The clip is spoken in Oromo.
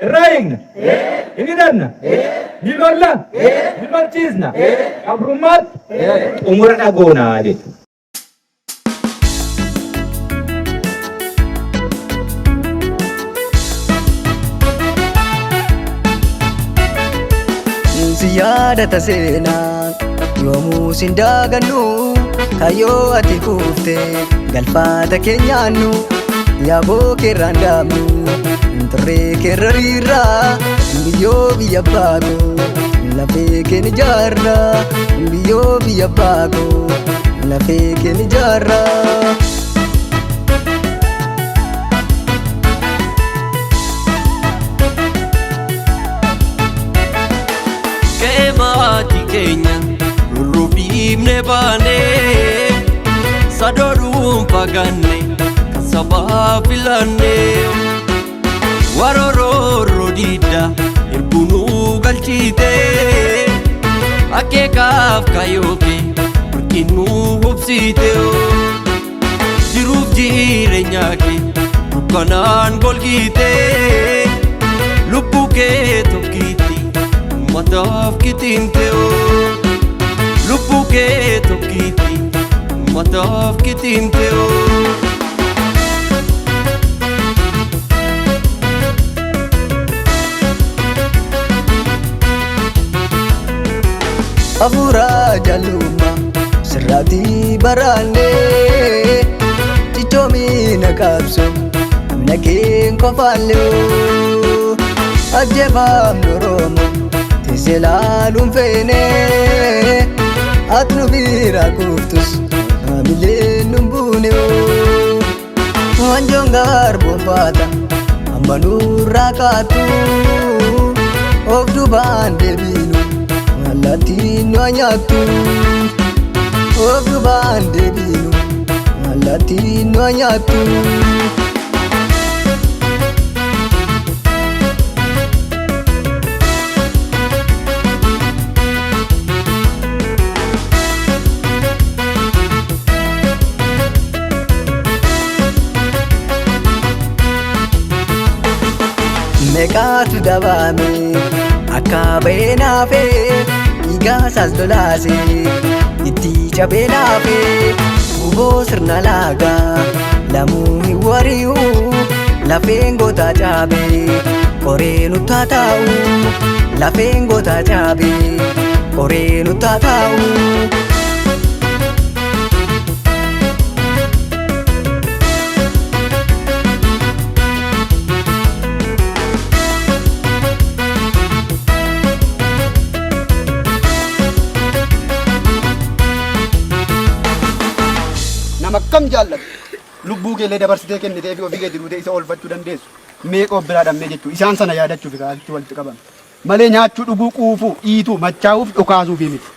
Irraayigna. Hidhanna. Hilolla. Himachiisna. Abrummaatti umura dhagoonaa jechuudha. Yaadata seenaa yoomuu sin daagannu kayyoo ati kuufte galfaata keenyaannu yaaboo keerraan daabnu turree keerra riirraa biyyoo biyya baakoo lafee keen ijaarraa biyyoo biyya baakoo lafee keen ijaarraa. Maati keenya rurrubiifne baane sadoodhuun fagaanne kan sabaa filanne warororro diidda erbunuu galchite akeekaaf kayyooke burqinnuu hubsite jiruuf jireenyaa kee dukkanaan golgite lubbuu kee tokkittii mataaf kitinteo lubbuu kee tokkittii mataaf kitinteo. Afuuraa jaalummaa sirraatii baraannee cichoomina qabsoo nageen qofaallee ajjeefamni Oromoo. Selaalum feene atnu bira kuftus amileen numbune wanjongar bombata amanurra katu ofdu bande binu alatinu anyatu ofdu bande binu alatinu anyatu. Meeqaatu dabaame akka beenaafe dhiigasaas lolaase itti cabeenaafe guboo sirna laagaa lamuu hin wari'u lafeen gootaa caabe qoree nutti haa taa'u lafeen gootaa caabe qoree nutti haa taa'u. Akkam jaallatu lubbuu keellee dabarsitee kennitee fi ofii keetii duutee isa oolfachuu dandeessu meeqa of biraa dhammee jechuu isaan sana yaadachuuf kaasitti walitti qabame malee nyaachuu dhuguu quufuu dhiituu machaa'uuf dhukaasuufi miti.